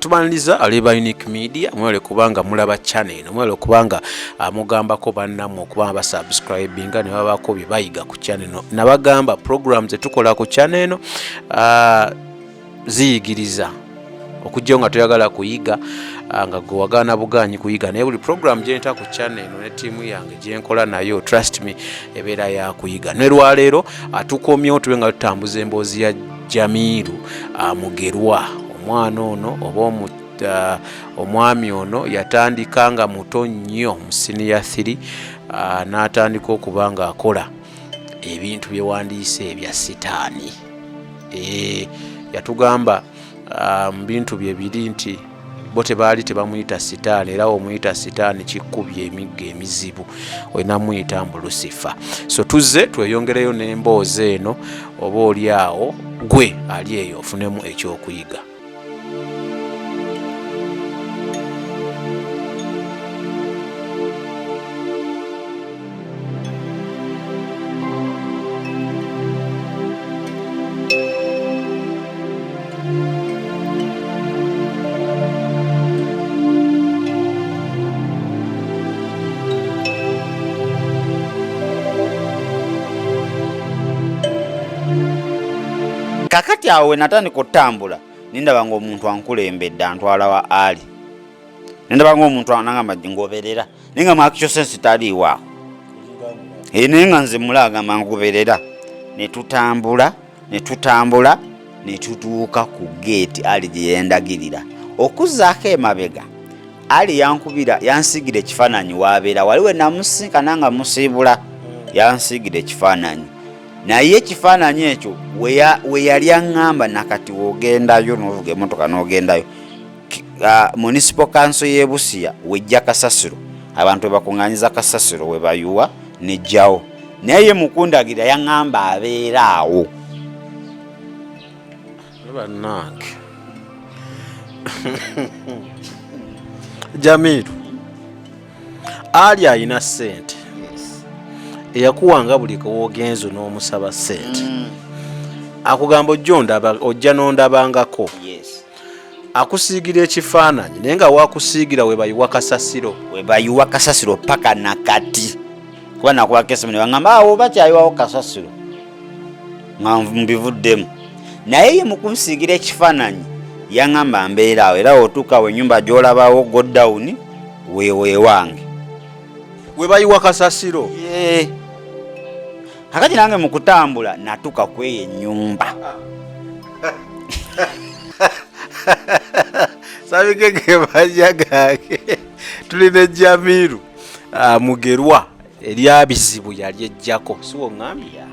Tumaliriza aliba Unique Media mwele kubanga mulaba channel mwele kubanga mugambako bannamwe okubanga basubscribinga ne babako bibayiga ku channel nabagamba programs etukola ku channel ziyigiriza okujja nga toyagala kuyiga nga gwagana buganyi kuyiga naye buli program gyenta ku channel ne tiimu yange gyenkola nayo trust me ebeera ya kuyiga ne lwaleero atukomyewo tube nga tutambuza emboozi ya Jamilu Mugerwa omwana ono oba omwami ono yatandika nga muto nnyo mu siniya 3 n'atandika okuba nga akola ebintu byewandiise ebya Sitani. Yatugamba mu bintu bye biri nti bo tebaali tebamuyita Sitani era omuyita Sitani kikkubye emigga emizibu olina muyita mbu Lucifer. So tuzze tweyongereyo n'emboozi eno oba oli awo gwe ali eyo ofunemu ekyokuyiga. Kakati awe natandika otambula nindaba nga omuntu ankulembedde antwala wa ali nindaba nga omuntu anangamba ngoberera ninga makyo sense taliwa nenga nze mulaga mangoberera netutambula netutuuka ku gate ali gye yendagirira okuzaako emabega ali yankubira yansigire ekifaananyi wabeera waliwe namusinkana nga musiibula yansigire ekifaananyi naye ekifaananyi ekyo we yali aŋŋamba nakati wogendayo n'ovuga emmotoka n'ogendayo municipal council y'e Busia wejja kasasiro abantu we bakuŋŋaanyiza kasasiro we bayuwa nejjawo naye mukundagira yaŋŋamba abeera awo. Bannange Jamilu ali ayina ssente eyakuwanga buli kawoogenzo n'omusaba ssente akugamba ojja n'ondabangako akusiigira ekifaananyi naye nga wakusiigira we bayiwa kasasiro paka nakati kuba nakuba kesi mune baŋŋamba awo bakyayiwawo kasasiro nga mbivuddemu naye ye mu kunsiigira ekifaananyi yaŋŋamba mbeera awo era otuuka we ennyumba gy'olabawo godawuni wewange we bayiwa kasasiro. Kakati nange mu kutambula natuka kweyo ennyumba sabikeke bajagake tulina Jamilu Mugerwa eryabizibu yali ejjako siwo ŋŋambya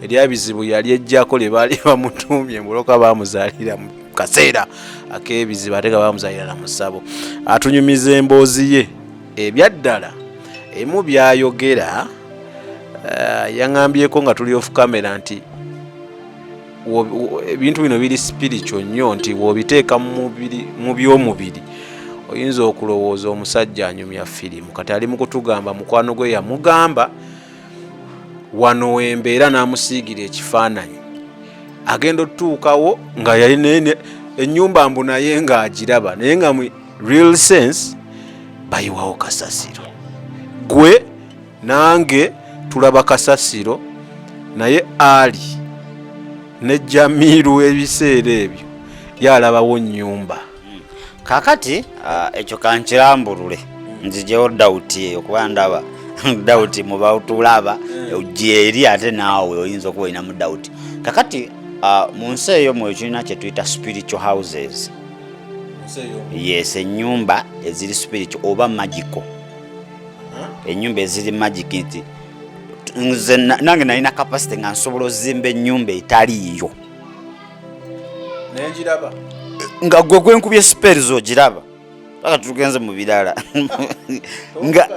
eryabizibu yali ejjako lye baali bamutuumye muloka bamuzaalira mu kaseera ak'ebizibu ate nga bamuzaalira na musabo atunyumiza emboozi ye ebyaddala emu byayogera yaŋŋambyeko nga tuli off camera nti ebintu bino biri spiritual nnyo nti w'obiteeka mu by'omubiri oyinza okulowooza omusajja anyumya firimu kati ali mu kutugamba mukwano gwe yamugamba wano wembeera n'amusiigira ekifaananyi agenda otutuukawo nga yalina ennyumba mbu naye ng'agiraba naye nga mu real sense bayiwawo kasasiro gwe nange tulaba kasasiro naye ali ne Jamilu ebiseera ebyo yalabawo nnyumba. Kakati ekyo kankirambulule nzijewo dawuti okuba ndaba dawuti mubatulaba ojeri ate naawe oyinza okuba olinamu dawuti. Kakati mu nsi eyo mwe kirina kye tuyita spiritual houses. Yes, ennyumba eziri spiritual oba magical. Ennyumba eziri magic nti nze nange nalina capacity nga nsobola ozimba ennyumba etaliiyo nenjiraba nga gwe gwenkubye spells ogiraba paka tugenze mu birala nga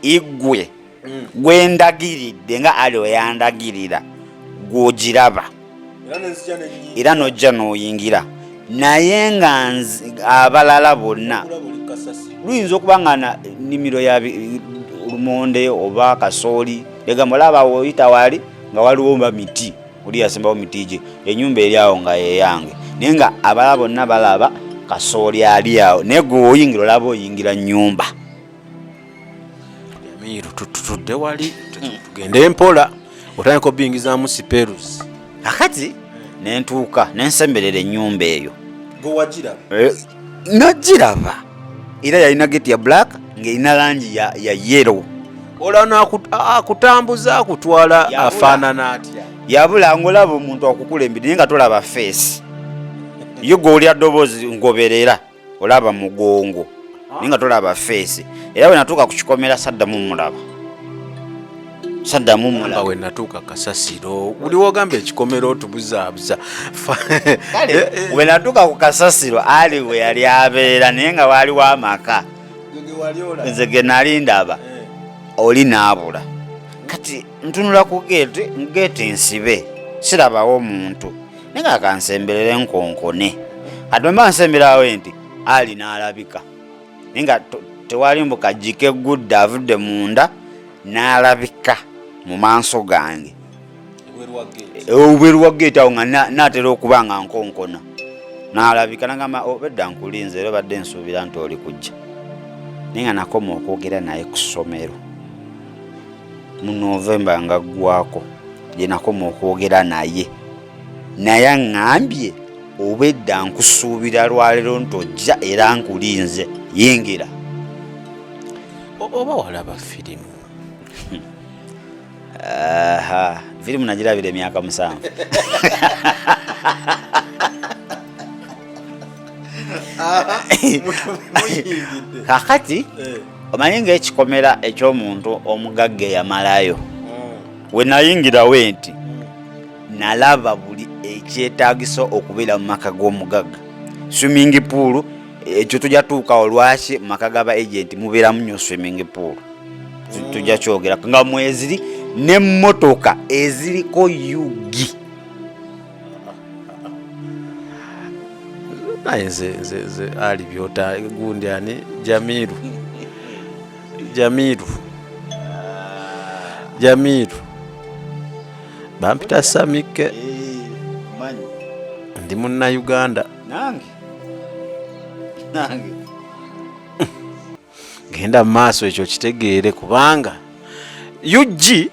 igwe gwendagiridde nga ali weyandagirira gwogiraba era nojja n'oyingira naye nga abalala bonna luyinza okuba nga nnimiro ya lumonde oba kasooli egamba olaba woyita wali nga waliwo mba miti oli yasimbawo miti gye ennyumba eri awo nga yeyange nenga abala bonna balaba kasooli ali awo naye gwe oyingira olaba oyingira nnyumba. Jamilu tutudde wali tugende empola otandika obingizaamu siperusi. Kakati nentuuka nensemberera ennyumba eyo. Gwe wagiraba? Nagiraba era yalina geti ya black ng'erina langi ya yellow. Olana akutambuza akutwala afaanana atya? Yabula ng'olaba omuntu akukulembedde naye nga tolaba face. Yo g'olya ddoboozi ngoberera olaba mugongo naye nga tolaba face. Era bwe natuuka ku kikomera saddamu mulaba. Bwe natuuka kasasiro buli wogamba ekikomero otubuzaabuza. Kale bwe natuuka ku kasasiro ali we yali abeera naye nga waaliwo amaka. Nze ge nali ndaba oli n'abula. Kati ntunula ku geeti nsibe sirabawo omuntu naye nga kansemberere nkonkone. Kati bwe mba nsemberawo nti ali n'alabika naye nga tewali mbu kajjika eggudde avudde munda n'alabika mu maaso gange obweru wa geeti awo nga naatera okuba nga nkonkona n'alabika nagamba obedda nkulinze era badde nsuubira nti oli kujja naye nga nakoma okwogera naye ku ssomero mu Novemba nga ggwako gye nakoma okwogera naye aŋŋambye obedda nkusuubira lwaleero nti ojja era nkulinze yingira. Oba walaba firimu? Firimu nagirabira emyaka 7. Kakati omanyi ng'ekikomera eky'omuntu omugagga eyamalayo we nayingirawo nti nalaba buli ekyetaagisa okubeera mu maka g'omugagga. Swimming pool ekyo tujja tuukawo lwaki mu maka g'aba agenti mubeeramu nnyo swimming pool. Tujja kyogera nga mweziri n'emmotoka eziriko yugi. Naye nze ali byota gundi ani Jamilu bampita Samike ndi Munnayuganda nange genda mu maaso ekyo kitegeere kubanga yugi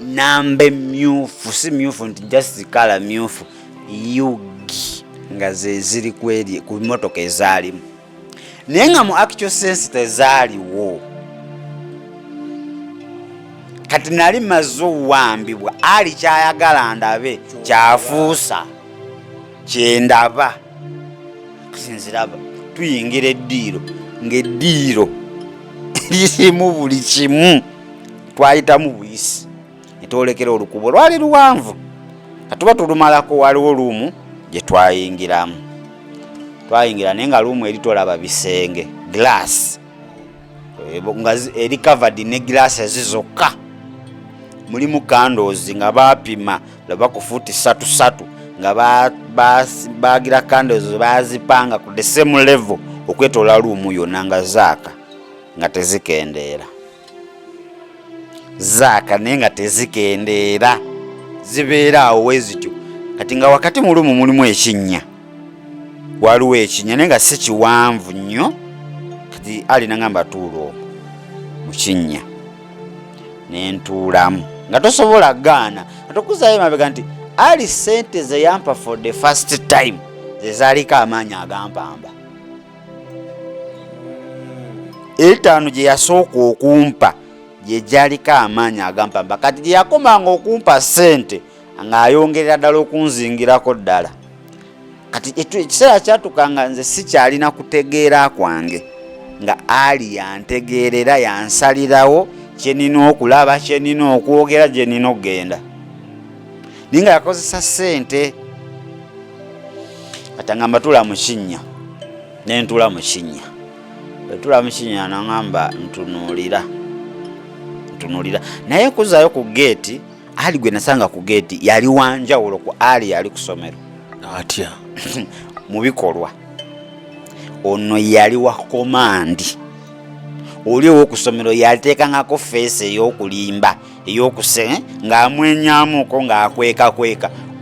nambe myufu si myufu nti just kala myufu yugi nga ze ziri kweri ku motoka ezaalimu naye nga mu actual sense tezaaliwo. Kati nali maze owambibwa ali kyayagala ndabe kyafuusa kyendaba kusinziraba tuyingira eddiiro ng'eddiiro lirimu buli kimu twayitamu buyisi netwolekera olukubo lwali luwanvu katuba tulumalako waliwo luumu gye twayingiramu twayingira naye nga luumu eri tolaba bisenge glass nga eri covered ne glass ezizokka mulimu candles nga bapima laba ku futi 3 nga bagira candles bazipanga ku the same level okwetola luumu yonna nga zaaka nga tezikendeera naye nga tezikendeera zibeera awo wezityo. Kati nga wakati mu luumu mulimu ekinnya waliwo ekinnya naye nga si kiwanvu nnyo. Kati ali nagamba tuula omwo mu kinnya nentuulamu nga tosobola gaana atokuzayo mabega nti ali sente ze yampa for the first time zezaaliko amaanyi agampamba. 5 gye yasooka okumpa gye gyaliko amaanyi agampamba. Kati gye yakomanga okumpa sente ng'ayongerera ddala okunzingirako ddala. Kati ekiseera kyatukanga nze sikyalina kutegeera kwange nga ali yantegeerera yansalirawo kye nina okulaba kye nina okwogera gye nina okugenda naye nga yakozesa sente. Kati ngamba tuula mu kinnya nentuula mu kinnya tuula mu kinnya nagamba ntunuulira naye kuzaayo ku geeti ali gwe nasanga ku geeti yali wanjawulo ku ali yali ku ssomero atya mu bikolwa. Ono yali wa komandi oli ow'okusomero yaliteekangako feesi ey'okulimba ey'okuse ng'amwenyaamuko ng'akweka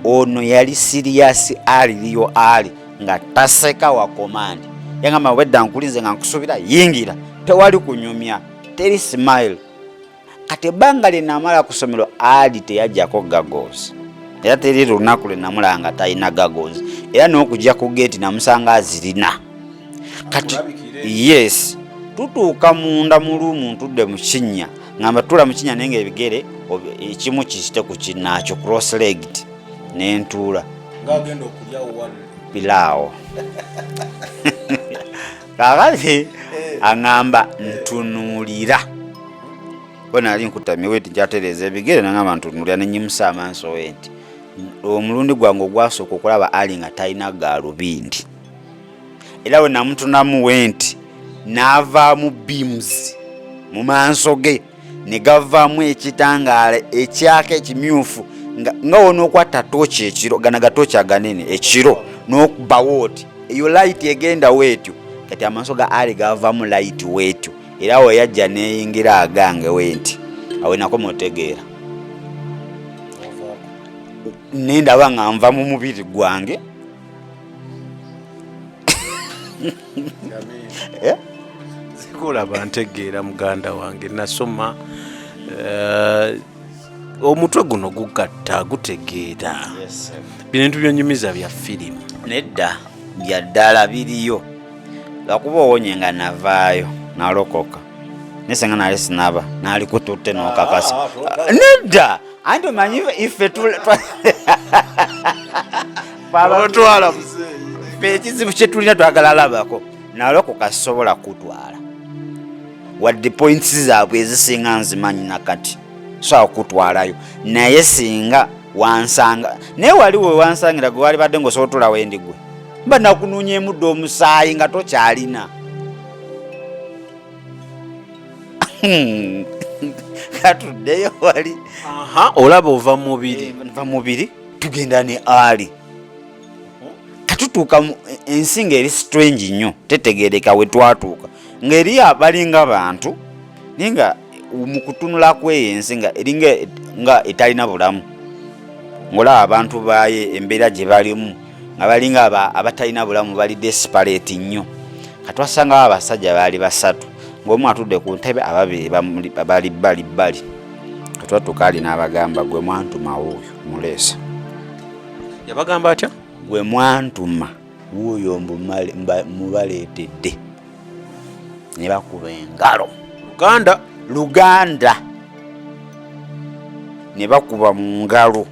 ono yali serious aliriyo ali nga taseka wa command yangamba wedda nkulinze nga nkusubira yingira tewali kunyumya teri smile kati banga linamala kusomero ali teyajjako gagozi era teri lunaku linamulanga talina gagozi era n'okujja ku gate namusanga azirina kati yes tutuuka munda mu luumu ntudde mu kinnya ngamba tula mu kinnya naye ng'ebigere ekimu kisite ku kinnaakyo cross legged n'entuula ng'agenda okulyawo wano pilaawo kakati aŋŋamba ntunuulira bona ali nkutamye weti nkyatereeza ebigere naŋŋamba ntunuulira nenyimusa amaaso wenti omulundi gwange ogwasooka okulaba ali nga talina gaalubindi era we namutunamu wenti n'avaamu beams mu maaso ge ne gavaamu ekitangaala ekyaka ekimyufu nga wonookwata tooki ekiro gana gatooki aganene ekiro n'okubawo oti eyo layiti egenda weetyo kati amaaso ga ali gavaamu layiti weetyo era we yajja neeyingira agange wenti awe nako mutegeera nendaba nga nva mu mubiri gwange zikulaba ntegeera muganda wange nasoma omutwe guno gugatta gutegeera bintu byonyumiza bya firimu nedda bya ddala biriyo lwakuba owonye nga navaayo nalokoka nesenga nali sinaba nali kututte nokakasa nedda anti omanyi ife otwala ekizibu kyetulina twagala labako nalokoka sisobola kutwala wadde points zaabwe ezisinga nzimanyi nakati so kutwalayo naye singa wansanga naye waliwo wansangira gwe wali badde ng'osobola wendi gwe mba nakunuunya emuddo omusaayi nga tokyalina katuddeyo wali olaba ova mubiri nva mubiri tugenda ne ali katutuuka ensinga eri strange nnyo tetegereka we twatuuka ng'eri abalinga bantu naye nga mu kutunula kweyo ensinga eringa nga etalina bulamu ng'olaba abantu baayo embeera gye balimu nga balinga abatalina bulamu bali desperate nnyo katwasangawo abasajja baali basatu ng'omu atudde ku ntebe ababiri bali bbali katwatuuka ali n'abagamba gwe mwantuma wuuyo muleesa yabagamba atya gwe mwantuma wuuyo mubaleetedde ne bakuba engalo Luganda ne bakuba mu ngalo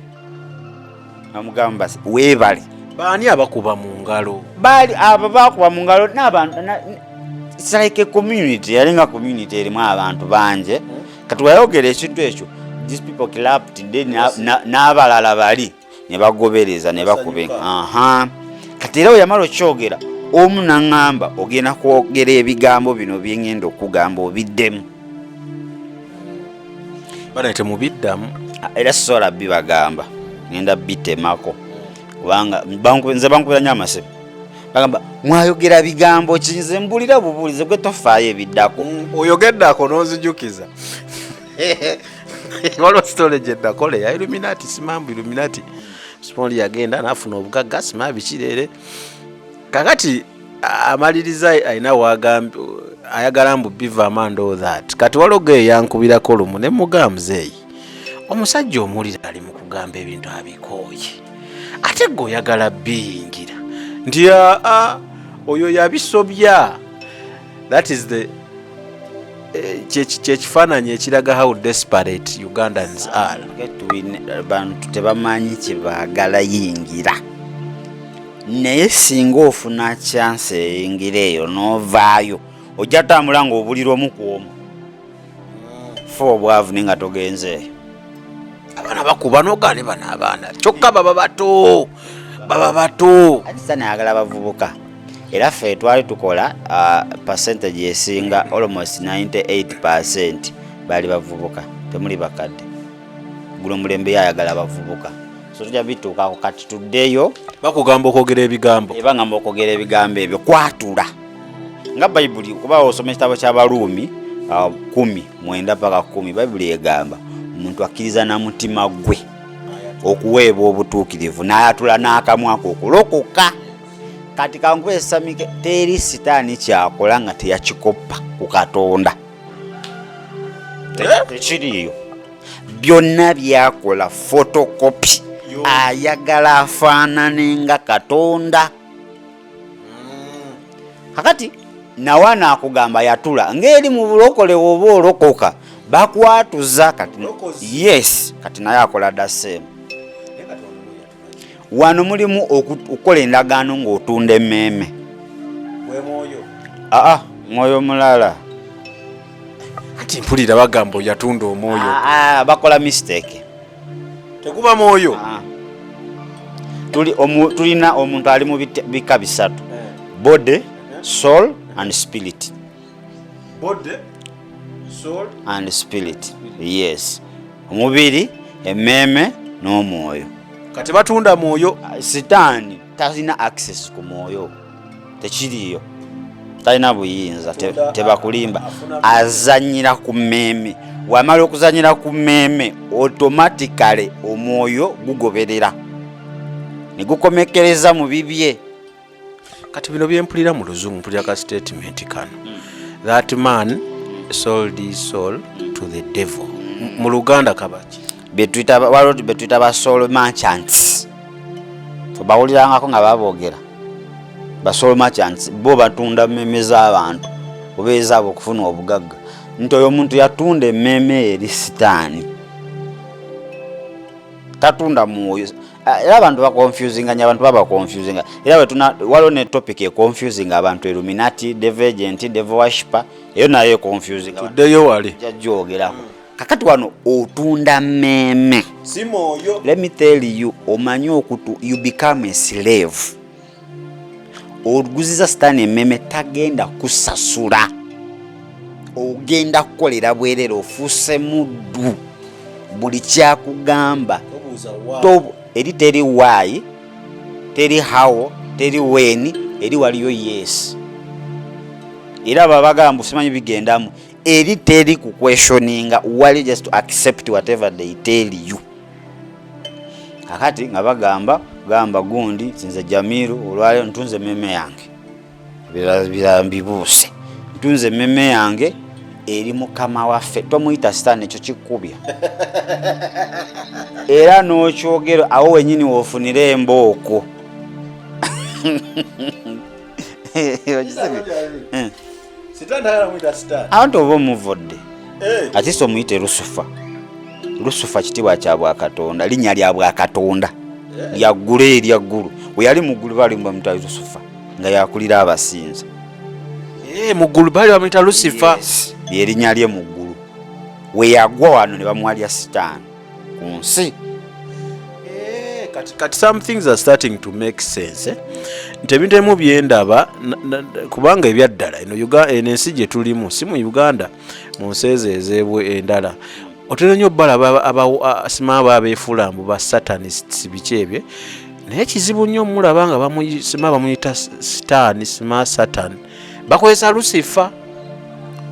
amugamba weebale baani abakuba mu ngalo baali abo bakuba mu ngalo n'abantu it's like a community yalinga community erimu abantu banje kati wayogera ekintu ekyo these people clapped then n'abalala bali ne bagobereza ne bakuba kati era yamala okyogera omu naŋŋamba ogenda kwogera ebigambo bino byengenda okugamba obiddemu banaite mubiddamu era sisobola bibagamba ngenda bitemako kubanga nze bankubira nnyo amasebe bagamba mwayogera bigambo kinze mbulira bubulize gwe tofaayo ebiddako oyogeddako n'onzijukiza waliwo sitole gye ddakole ya Illuminati simambu Illuminati small yagenda n'afuna obugagga sima bikirere kakati amaliriza ayina wagambye ayagala mbu biva amando that kati waloge yankubirako lumu ne mugamuzeeyi omusajja omulira ali mu kugamba ebintu abikooye ate gwe oyagala biyingira nti oyo yabisobya that is the kyekifaananyi ekiraga how desperate Ugandans are bantu tebamanyi kyebaagala yingira naye singa ofuna chance eyingira eyo n'ovaayo ojja tambula ng'obulira omu ku omu fe obwavu ninga togenzeeyo abaana bakuba n'ogaane bano abaana kyokka baba bato atisa nayagala bavubuka era ffe twali tukola percentage esinga almost 98% baali bavubuka temuli bakadde gulo omulembe yayagala bavubuka so tujja bituukako kati tuddeyo bakugamba okwogera ebigambo ebangamba okwogera ebigambo ebyo kwatula nga bayibuli kuba osoma ekitabo ky'abaluumi 10:9 paka 10 bayibuli egamba omuntu akkiriza na mutima gwe okuweebwa obutuukirivu n'ayatula n'akamwako okulokoka. Kati kankwesa mike teri Sitaani kyakola nga teyakikoppa ku Katonda. Tekiriyo. Byonna byakola photocopy. Ayagala afaanane nga Katonda. Kakati nawana akugamba yatula ng'eri mu bulokole oba olokoka bakwatuza kati. Yes, kati naye akola the same. Wano mulimu okukola endagaano ng'otunda emmeeme. Mwoyo mulala. Kati mpulira bagamba yatunda omwoyo. Bakola mistake. Tekuba mwoyo. Tulina omuntu ali mu bika bisatu. Body, soul and spirit. Body, soul and spirit. Yes. Omubiri, emmeeme n'omwoyo. Kati batunda mwoyo. Sitaani talina access ku mwoyo. Tekiriyo. Talina buyinza, tebakulimba. Azanyira ku mmeeme. Wamala okuzanyira ku mmeeme, automatically omwoyo gugoberera. Ne gukomekereza mu bibye. Kati bino byempulira mu Luzungu, mpulira ka statement kano. That man sold his soul to the devil. Mu Luganda kabaki. Betwita ba soul merchants. Bawulirangako nga baboogera. Ba soul merchants bo batunda mmeme z'abantu obeeza okufuna obugagga. Nti oyo omuntu yatunda emmeme eri Sitaani. Tatunda mwoyo. Era abantu bakonfusinganya, abantu baba confusinga. Era waliwo ne topic e confusing abantu Illuminati, Divergent, Devil Worshipper. Eyo nayo confusing. Tuddeyo wali. Jajjogerako. Kakati wano otunda mmeme. Si mwoyo. Let me tell you, omanyi okutu you become a slave. Oguziza Sitaani emmeme tagenda kusasula. Ogenda kukolera bwerere ofuuse muddu. Buli kyakugamba. Eri teri why, teri how, teri when, eri waliyo yes. Era babagamba simanyi bigendamu. Eri teri ku questioninga, wali just to accept whatever they tell you. Kakati nga gamba gundi sinza Jamilu olwale ntunze meme yange. Bila mbibuuse. Ntunze meme yange eri mukama waffe. Tomuyita Sitaani ekyo kikubya. Era n'okyogera awo wenyini wofunira embooko. Sitaani ayamuyita Sitaani. Abantu oba omuvodde. Ate so muyite Lusufa. Lusufa kitibwa kya Bwakatonda, linnya lya Bwakatonda. Lyaggulu eryaggulu. We yali mu ggulu bali bamuyita Lusufa nga yakulira abasinza. Mu ggulu bali bamuyita Lusifa. Lye linnya lye mu ggulu. We yagwa wano ne bamwalya Sitaani ku nsi. Kati some things are starting to make sense. Nti ebintu ebimu byendaba kubanga ebyaddala eno ensi gye tulimu si mu Uganda, mu nsi ezeebwe endala. Otera nnyo balaba sima abeefuula mbu ba satanists biki ebyo. Naye kizibu nnyo mulaba nga sima bamuyita Sitaani, sima Satan. Bakozesa Lusifa.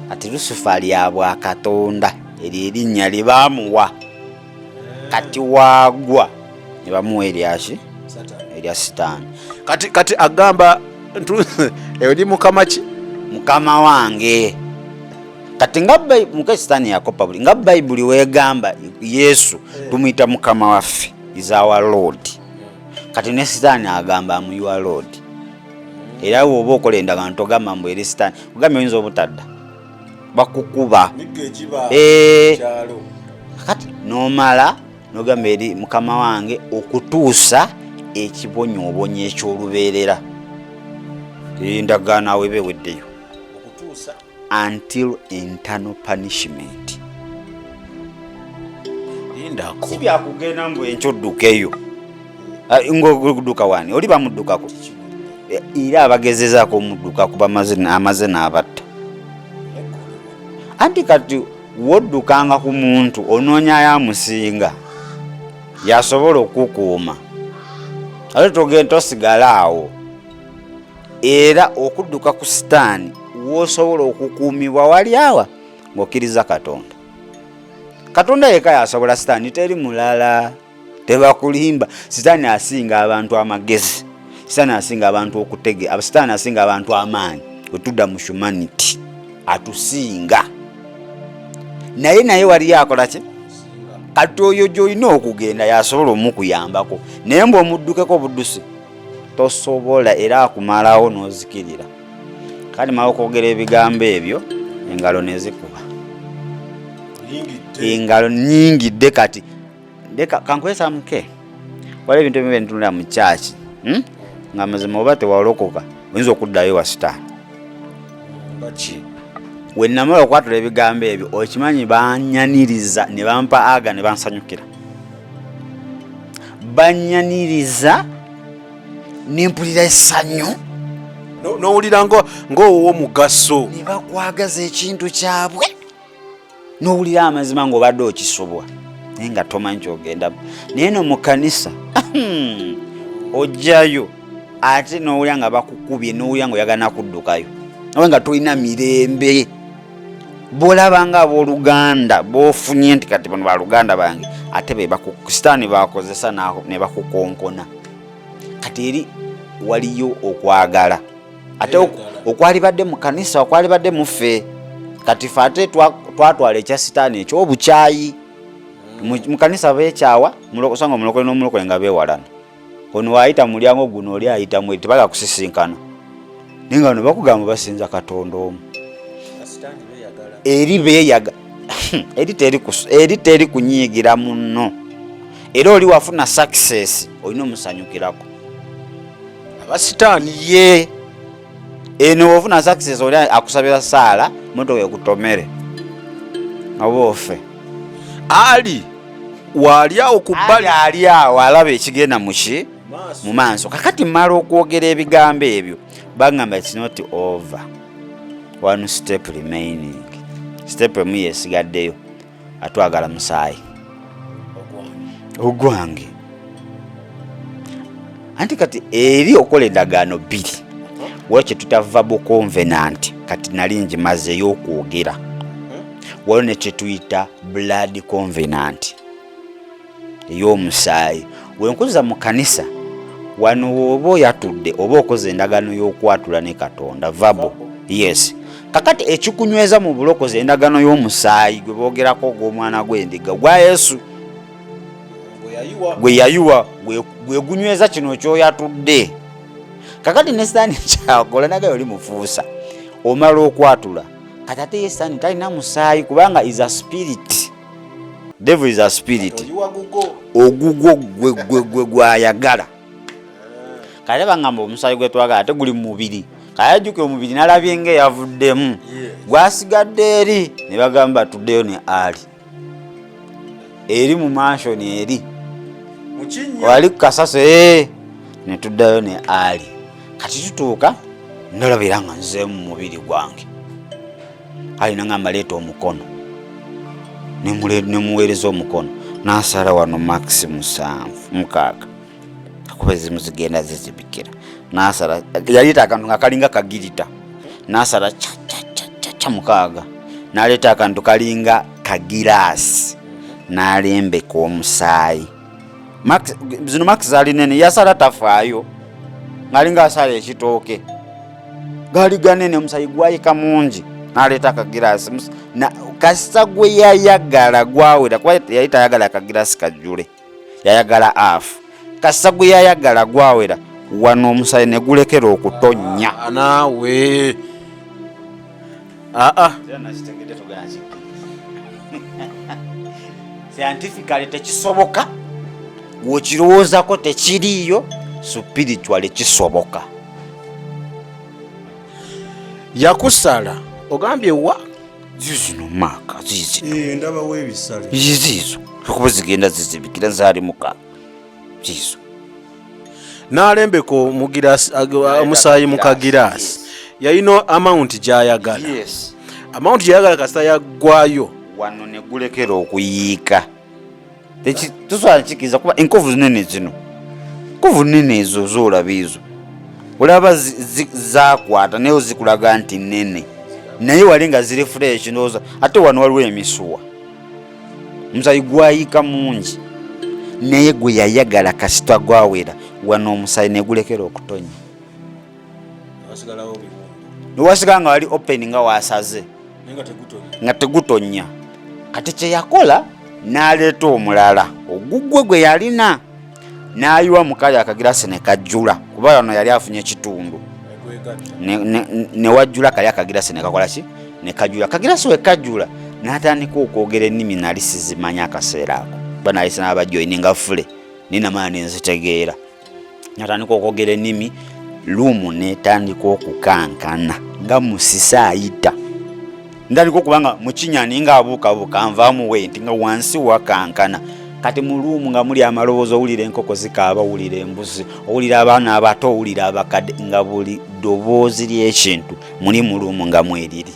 Ati Lusifa lya Bwakatonda eri erinnya lye baamuwa. Kati waagwa ne bamuwa eryaki? Erya Sitaani. Kati agamba eri mukama ki? Mukama wange. Kati nga muka Sitaani yakopa buli nga Bayibuli weegamba Yesu tumuyita mukama waffe is our Lord. Kati ne Sitaani agamba mu your Lord. Era woba okola endagaano togamba mbu eri Sitaani ogambye oyinza obutadda bakukuba. Kati nomala nogamba eri mukama wange okutuusa ekibonyoobonyo eky'olubeerera. Endagaano awo eba eweddeyo until internal punishment. Si byakugenda mbu enkyo oddukeyo ng'odduka wani oli bamuddukako. Era abagezezaako omuddukaku amaze n'abatta. Anti kati woddukanga ku muntu onoonyayo amusinga yasobola okukuuma. Ate togenda tosigala awo. Era okudduka ku Sitaani w'osobola okukuumibwa wali awa ng'okkiriza Katonda. Katonda yekka yasobola Sitaani teri mulala. tebakulimba. Sitani asinga abantu amagezi, Sitani asinga abantu okutege, Sitani asinga abantu amaanyi. Otudda mu humanity atusinga, naye wali yakola ki? Kati oyo gy'olina okugenda yasobola omukuyambako, naye mbu omuddukeko buddusi tosobola, era akumalawo n'ozikirira. Kati mala okwogera ebigambo ebyo engalo ne zikuba, engalo nnyingidde. Kati kankwesa muke, waliwo ebintu ebimu byentunulira mu kyaki nga mazima oba tewalokoka oyinza okuddayo wa Sitani. We namala okwatula ebigambo ebyo okimanyi banyaniriza ne bampa aga ne bansanyukira, banyaniriza nempulira essanyu, n'owulira ng'owo mugaso, ne bakwagaza ekintu kyabwe, n'owulira amazima ng'obadde okisobwa naye nga tomanyi kyogenda. Naye no mu kanisa ojjayo ate n'owulira nga bakukubye, n'owulira ng'oyagala nakuddukayo nawe nga tolina mirembe. Bw'olaba nga abooluganda b'ofunye nti kati bano baluganda bange, ate Sitani bakozesa ne bakukonkona. Kati eri waliyo okwagala, ate okwalibadde mu kanisa, okwalibadde mu ffe. Kati ffe ate twatwala ekya Sitani eky'obukyayi. Mu kanisa beekyawa, osanga omulokole n'omulokole nga beewalana. Ono wayita mu mulyango guno oli ayitamu eri, tebaga kusisinkana. Naye nga bano bakugamba basinza Katonda omu. Eri beeyaga eri teri kunyiigira munno, era oli wafuna success olina omusanyukirako. Abasitaani ye eno wafuna success oli akusabira saala motoka ekutomere oba ofe. Ali wali awo ku bbali, ali awo alaba ekigenda mu maaso. Kakati mmala okwogera ebigambo ebyo bagamba it's not over, one step remaining. Step emu yesigaddeyo, atwagala musaayi ogwange. Anti kati eri okola endagaano bbiri, waliwo kye tutava buconvenant, kati nali ngimazeyo okwogera. Waliwo ne kye tuyita blood covenant ey'omusaayi. Wenkuza mu kanisa wano oba oyatudde oba okoze endagaano y'okwatula ne Katonda vabo, yes. Kakati ekikunyweza mu bulokozi endagaano y'omusaayi gwe boogerako ogw'omwana gw'endiga gwa Yesu gwe yayiwa, gwe gunyweza kino ky'oyatudde. Kakati ne Sitani kyakola nagayo oli mufuusa, omala okwatula. Kati ate ye Sitani talina musaayi kubanga is a spirit. Devil is a spirit. Ogugwo gwe gwayagala. Kale bangamba omusaayi gwe twagala ate guli mu mubiri. Kayajjuke omubiri nalabye ng'eyavuddemu, gwasigadde eri ne bagamba tuddeyo ne ali eri mu mansion eri wali kukasaso ne tuddayo ne ali. Kati tutuuka ndolabira nga nzeemu mu mubiri gwange, alina nga maleeta omukono nemuweereza omukono n'asala wano max 7-6 kuba ezimu zigenda zizibikira. Nasala yaleta akantu nga kalinga kagirita, nasala cha 6 naleta akantu kalinga kagirasi nalembeka omusaayi. Zino Max zali nene, yasala tafaayo ngalinga asala ekitooke, gali ganene omusaayi gwayika mungi naleta akagirasi na kasita gwe yayagala gwawera, kwa yali tayagala akagirasi kajjule, yayagala afu. Kasita gwe yayagala gwawera wano omusaayi ne gulekera okutonnya. Naawe scientifically tekisoboka, wokirowoozako tekiriiyo, spiritually kisoboka. Yakusala ogambye wa zizino maka zizino ndaba webisale zizo kuba zigenda zizibikira zaali muka zizo n'alembeka omugirasi omusaayi mu kagirasi. Yalina amount gy'ayagala, amount gy'ayagala kasita yaggwayo wano ne gulekera okuyiika. Tusobola kikiriza kuba enkovu zinene zino, enkovu nnene ezo zoolaba ezo olaba zakwata naye zikulaga nti nnene, naye wali nga ziri fresh ndowooza. Ate wano waliwo emisuwa, omusaayi gwayiika mungi naye gwe yayagala kasitwa gwawera wano omusaayi ne gulekera okutonya newasigala nga wali open nga wasaze nga tegutonya. Kati kye yakola n'aleeta omulala ogugwe gwe yalina n'ayiwa mukali akagirasi ne kajjula kuba wano yali afunye ekitundu ne wajjula kali akagirasi ne kakola ki ne kajjula. Kagirasi we kajjula n'atandika okwogera ennimi nali sizimanya akaseera ako banayise n'abajoyininga fule ninamala nenzitegeera. N'atandika okwogera ennimi luumu n'etandika okukankana nga musisa ayita ndandika okuba nga mukinyani nga abuukabuuka nvaamu wenti nga wansi wakankana. Kati mu luumu nga muli amaloboozi owulira enkoko zikaaba owulira embuzi owulira abaana abato owulira abakadde nga buli ddoboozi ly'ekintu muli mu luumu nga mweriri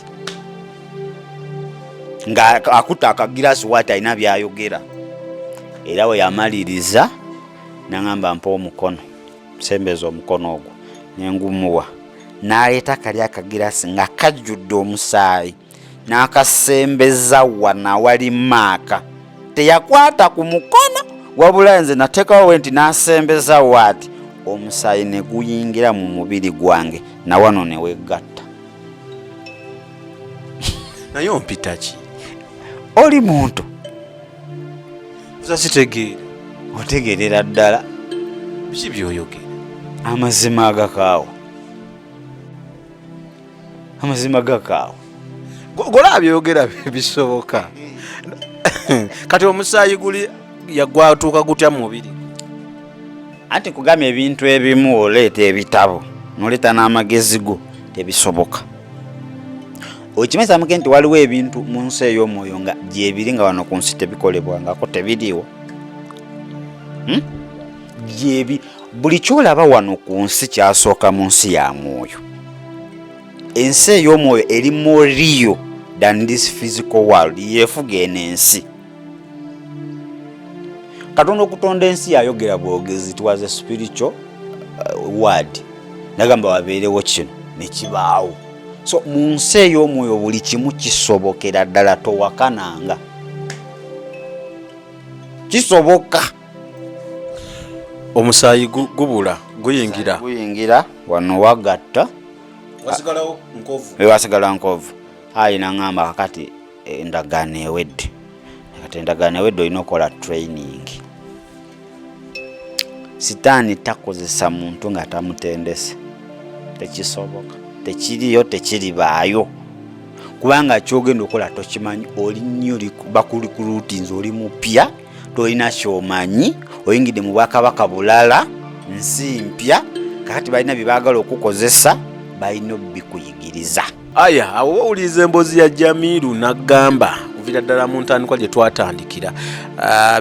nga akuta akagirasi waati alina byayogera. Era we yamaliriza n'angamba mpa omukono sembeza omukono ogwo nengumuwa n'aleeta kali akagirasi nga kajjudde omusaayi n'akasembeza wana wali maaka. Teyakwata ku mukono wabula nze nateekawo nti n'asembeza waati omusaayi ne guyingira mu mubiri gwange na wano ne wegatta. Naye ompita ki? Oli muntu zasitegeera otegeerera ddala biki by'oyogera? Amazima agakaawa, amazima gakaawa. Gola byogera bisoboka. Kati omusaayi guli yagwatuuka gutya mu mubiri? Anti kugambye ebintu ebimu oleeta ebitabo noleeta n'amagezi go tebisoboka. Okimanyisa muke nti waliwo ebintu mu nsi ey'omwoyo nga gyebiri nga wano ku nsi tebikolebwangako tebiriiwo. Buli kyolaba wano ku nsi kyasooka mu nsi ya mwoyo. Ensi ey'omwoyo eri more real than this physical world. Yefuga ensi. Katonda okutonda ensi yayogera bwogezi it was a spiritual word. Nagamba wabeerewo kino ne kibaawo. So mu nsi ey'omwoyo buli kimu kisobokera ddala towakananga. Kisoboka. Omusaayi gubula guyingira wano wagatta wasigalawo nkovu. Wasigala nkovu. Ayina ngamba kakati endagaano ewedde. Kati endagaano ewedde olina okola training. Sitani takozesa muntu nga tamutendese. Tekisoboka. Tekiriyo tekiribaayo. Kubanga kyogenda okola tokimanyi oli nnyo bakulikulutinze oli mupya tolina kyomanyi oyingidde mu bwakabaka bulala nsi mpya kakati balina bye baagala okukozesa balina bikuyigiriza. Aya awo owuliza emboozi ya Jamilu n'agamba kuvira ddala mu ntandikwa gye twatandikira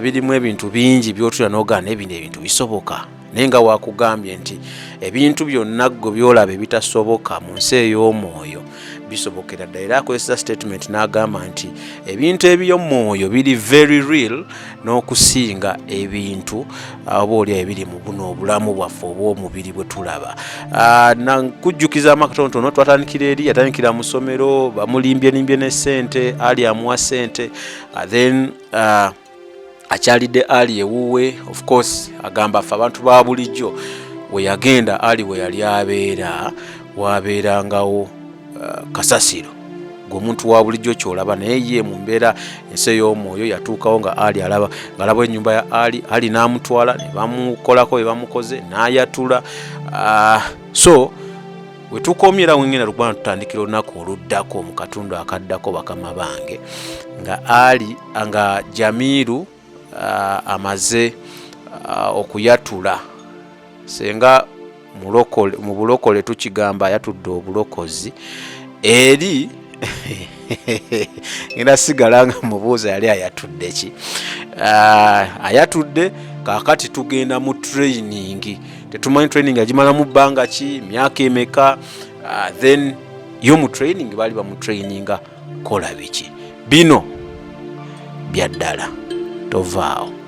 birimu ebintu bingi by'otula n'ogaana ebino ebintu bisoboka naye nga wakugambye nti ebintu byonna ggo byolaba ebitasoboka mu nsi ey'omwoyo bisobokera ddala. Era akozesa statement n'agamba nti ebintu eby'omwoyo biri very real n'okusinga ebintu oba oli ebiri mu buno obulamu bwaffe obw'omubiri bwe tulaba. Nakujjukiza amatonotono twatandikira eri yatandikira mu ssomero bamulimbye ne ssente ali amuwa ssente then akyalidde ali ewuwe of course agamba ffe abantu ba bulijjo we yagenda ali we yali abeera wabeerangawo kasasiro g'omuntu wa bulijjo kyolaba naye ye mu mbeera ensi ey'omwoyo yatuukawo nga ali alaba ng'alaba ennyumba ya ali n'amutwala ne bamukolako bye bamukoze n'ayatula. So we tukomyera wengenda lukubana tutandikira olunaku oluddako mu katundu akaddako bakama bange nga Jamilu amaze okuyatula senga mu bulokole tukigamba ayatudde obulokozi eri ngenda sigala nga mubuuza yali ayatudde ki ayatudde kakati tugenda mu training tetumanyi training agimala mu bbanga ki myaka emeka then yo mu training bali ba mu traininga kola biki bino byaddala tovaawo.